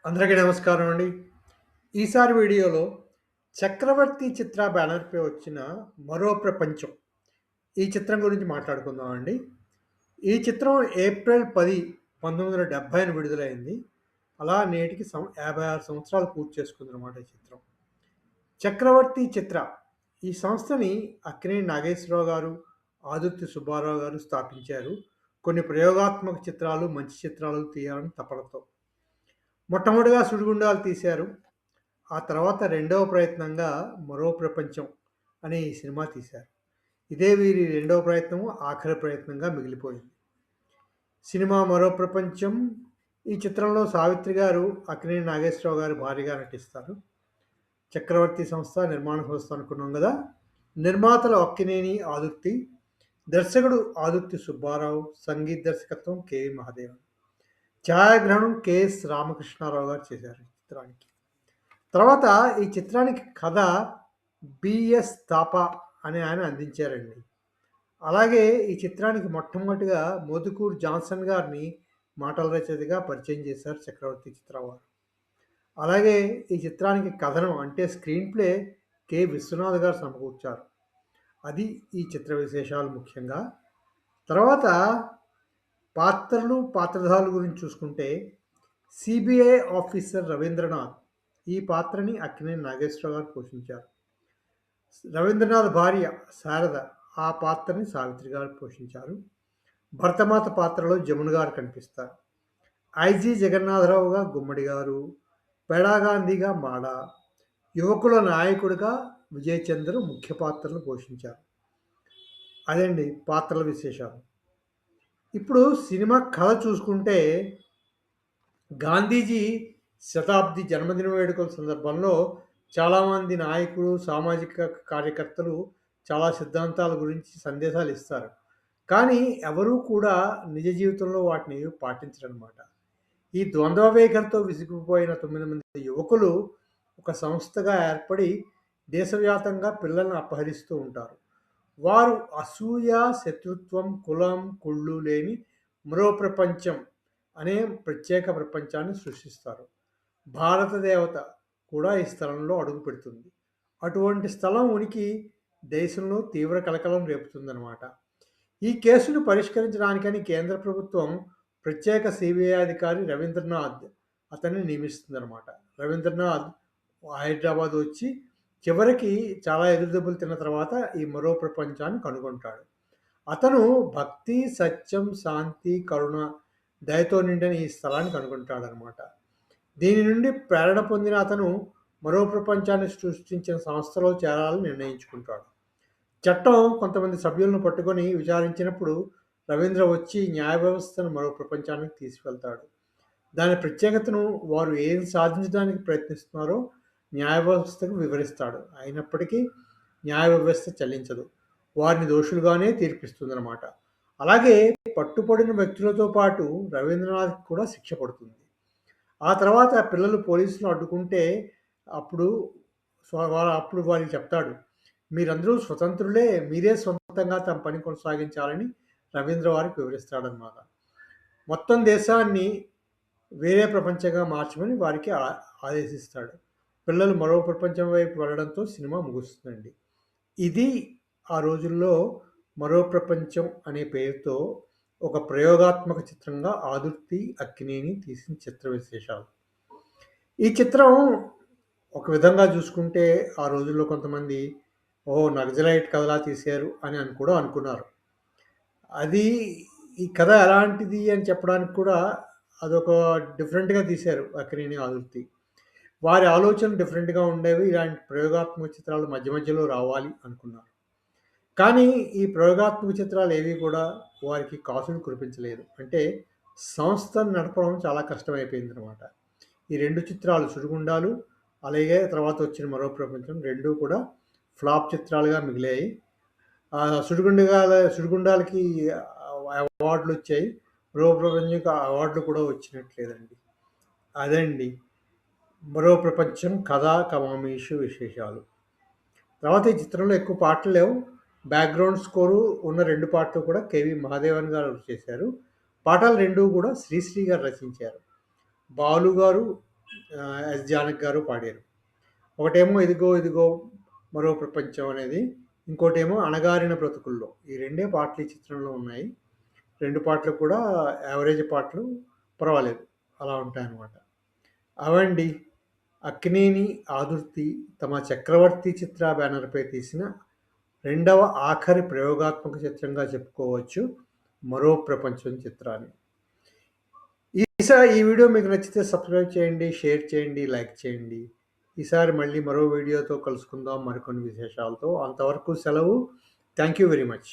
అందరికీ నమస్కారం అండి. ఈసారి వీడియోలో 'చక్రవర్తి' చిత్ర బ్యానర్‌పై వచ్చిన 'మరో ప్రపంచం' ఈ చిత్రం గురించి మాట్లాడుకుందామండి. ఈ చిత్రం ఏప్రిల్ 10, 1970న విడుదలైంది. అలా నేటికి 56 సంవత్సరాలు పూర్తి చేసుకుందనమాట ఈ చిత్రం. 'చక్రవర్తి' చిత్ర ఈ సంస్థని అక్కినేని నాగేశ్వరరావు గారు, ఆదుర్తి సుబ్బారావు గారు స్థాపించారు. కొన్ని ప్రయోగాత్మక చిత్రాలు, మంచి చిత్రాలు తీయాలని తపనతో. మొట్టమొదటిగా 'సుడిగుండాలు' తీశారు. ఆ తర్వాత రెండవ ప్రయత్నంగా 'మరో ప్రపంచం' అనే ఈ సినిమా తీశారు. ఇదే వీరి రెండవ ప్రయత్నము, ఆఖరి ప్రయత్నంగా మిగిలిపోయింది. సినిమా 'మరో ప్రపంచం' ఈ చిత్రంలో సావిత్రి గారు అక్కినేని నాగేశ్వరరావు గారి భార్యగా నటిస్తారు. చక్రవర్తి సంస్థ నిర్మాణ సంస్థ అనుకున్నాం గదా! నిర్మాతలు అక్కినేని, ఆదుర్తి, దర్శకుడు ఆదుర్తి సుబ్బారావు, సంగీత దర్శకత్వం కెవి మహాదేవన్, ఛాయాగ్రహణం కెఎస్ రామకృష్ణారావు గారు చేశారు ఈ చిత్రానికి. తర్వాత ఈ చిత్రానికి కథ బిఎస్ తాపా అనే ఆయన అందించారండి. అలాగే ఈ చిత్రానికి మొట్టమొదటిగా మోదుకూరు జాన్సన్ గారిని మాటల రచయితగా పరిచయం చేశారు చక్రవర్తి చిత్రం వారు. అలాగే ఈ చిత్రానికి కథనం అంటే స్క్రీన్ ప్లే కె విశ్వనాథ్ గారు సమకూర్చారు. అది ఈ చిత్ర విశేషాలు ముఖ్యంగా. తర్వాత పాత్రలు, పాత్రధారుల గురించి చూసుకుంటే సిబిఐ ఆఫీసర్ రవీంద్రనాథ్ ఈ పాత్రని అక్కినేని నాగేశ్వరరావు గారు పోషించారు. రవీంద్రనాథ్ భార్య శారద ఆ పాత్రని సావిత్రి గారు పోషించారు. భరతమాత పాత్రలో జమున గారు కనిపిస్తారు. ఐజీ జగన్నాథరావుగా గుమ్మడి గారు, పేడా గాంధీగా మాడ, యువకుల నాయకుడిగా విజయ్ చంద్ర ముఖ్య పాత్రలు పోషించారు. అదండి పాత్రల విశేషాలు. ఇప్పుడు సినిమా కథ చూసుకుంటే గాంధీజీ శతాబ్ది జన్మదిన వేడుకల సందర్భంలో చాలామంది నాయకులు, సామాజిక కార్యకర్తలు చాలా సిద్ధాంతాల గురించి సందేశాలు ఇస్తారు. కానీ ఎవరూ కూడా నిజ జీవితంలో వాటిని పాటించరనమాట. ఈ ద్వంద్వ వైఖరితో విసిగిపోయిన 9 మంది యువకులు ఒక సంస్థగా ఏర్పడి దేశవ్యాప్తంగా పిల్లల్ని అపహరిస్తూ ఉంటారు. వారు అసూయ, శత్రుత్వం, కులం, కుళ్ళు లేని మరో ప్రపంచం అనే ప్రత్యేక ప్రపంచాన్ని సృష్టిస్తారు. భారత దేవత కూడా ఈ స్థలంలో అడుగుపెడుతుంది. అటువంటి స్థలం ఉనికి దేశంలో తీవ్ర కలకలం రేపుతుందన్నమాట. ఈ కేసును పరిష్కరించడానికని కేంద్ర ప్రభుత్వం ప్రత్యేక సిబిఐ అధికారి రవీంద్రనాథ్ అతన్ని నియమిస్తుందన్నమాట. రవీంద్రనాథ్ హైదరాబాద్ వచ్చి చివరికి చాలా ఎదురుదెబ్బలు తిన్న తర్వాత ఈ మరో ప్రపంచాన్ని కనుగొంటాడు. అతను భక్తి, సత్యం, శాంతి, కరుణ, దయతో నిండిన ఈ స్థలాన్ని కనుగొంటాడనమాట. దీని నుండి ప్రేరణ పొందిన అతను మరో ప్రపంచాన్ని సృష్టించిన సంస్థలో చేరాలని నిర్ణయించుకుంటాడు. చట్టం కొంతమంది సభ్యులను పట్టుకొని విచారించినప్పుడు రవీంద్ర వచ్చి న్యాయ వ్యవస్థను మరో ప్రపంచానికి తీసుకెళ్తాడు. దాని ప్రత్యేకతను, వారు ఏం సాధించడానికి ప్రయత్నిస్తున్నారో న్యాయ వ్యవస్థకు వివరిస్తాడు. అయినప్పటికీ న్యాయ వ్యవస్థ చెల్లించదు. వారిని దోషులుగానే తీర్పిస్తుందన్నమాట. అలాగే పట్టుపడిన వ్యక్తులతో పాటు రవీంద్రనాథ్ కూడా శిక్ష పడుతుంది. ఆ తర్వాత పిల్లలు పోలీసులు అడ్డుకుంటే అప్పుడు అప్పుడు వారికి చెప్తాడు, మీరందరూ స్వతంత్రులే, మీరే సొంతంగా తమ పని కొనసాగించాలని రవీంద్ర వారికి వివరిస్తాడనమాట. మొత్తం దేశాన్ని వేరే ప్రపంచంగా మార్చమని వారికి ఆదేశిస్తాడు. పిల్లలు మరో ప్రపంచం వైపు వెళ్ళడంతో సినిమా ముగుస్తుందండి. ఇది ఆ రోజుల్లో మరో ప్రపంచం అనే పేరుతో ఒక ప్రయోగాత్మక చిత్రంగా ఆదుర్తి, అక్కినేని తీసిన చిత్ర విశేషాలు. ఈ చిత్రం ఒక విధంగా చూసుకుంటే ఆ రోజుల్లో కొంతమంది నక్సలైట్ కథలా తీశారు అని కూడా అనుకున్నారు. అది ఈ కథ ఎలాంటిది అని చెప్పడానికి కూడా అదొక డిఫరెంట్‌గా తీశారు అక్కినేని, ఆదుర్తి. వారి ఆలోచనలు డిఫరెంట్‌గా ఉండేవి. ఇలాంటి ప్రయోగాత్మక చిత్రాలు మధ్య మధ్యలో రావాలి అనుకున్నారు. కానీ ఈ ప్రయోగాత్మక చిత్రాలు ఏవి కూడా వారికి కాసులు కురిపించలేదు. అంటే సంస్థను నడపడం చాలా కష్టమైపోయిందనమాట. ఈ 2 చిత్రాలు 'సుడిగుండాలు' అలాగే తర్వాత వచ్చిన 'మరో ప్రపంచం' 2 కూడా ఫ్లాప్ చిత్రాలుగా మిగిలాయి. 'సుడిగుండాల'కి అవార్డులొచ్చాయి. 'మరో ప్రపంచం'కి అవార్డులు కూడా వచ్చినట్లేదండి. అదండి 'మరో ప్రపంచం' కథ, కమామీషు విశేషాలు. తర్వాత ఈ చిత్రంలో ఎక్కువ పాటలు లేవు. బ్యాక్‌గ్రౌండ్ స్కోరు ఉన్న 2 పాటలు కూడా కెవి మహాదేవన్ గారు చేశారు. పాటలు 2 కూడా శ్రీశ్రీ గారు రచించారు. బాలు గారు ఎస్. జానకి గారు పాడారు. ఒకటేమో 'ఇదిగో ఇదిగో మరో ప్రపంచం' అనేది. ఇంకోటేమో 'అణగారిన బ్రతుకుల్లో'. ఈ రెండే పాటలు ఈ చిత్రంలో ఉన్నాయి. 2 పాటలు కూడా యావరేజ్ పాటలు. పర్వాలేదు. అలా ఉంటాయన్నమాట. అవండి. అక్కినేని, ఆదుర్తి తమ 'చక్రవర్తి' చిత్ర బ్యానర్‌పై తీసిన రెండవ ఆఖరి ప్రయోగాత్మక చిత్రంగా చెప్పుకోవచ్చు 'మరో ప్రపంచం' చిత్రాన్ని. ఈ వీడియో మీకు నచ్చితే సబ్స్క్రైబ్ చేయండి, షేర్ చేయండి, లైక్ చేయండి. ఈసారి మళ్ళీ మరో వీడియోతో కలుసుకుందాం మరికొన్ని విశేషాలతో. అంతవరకు సెలవు. Thank you very much.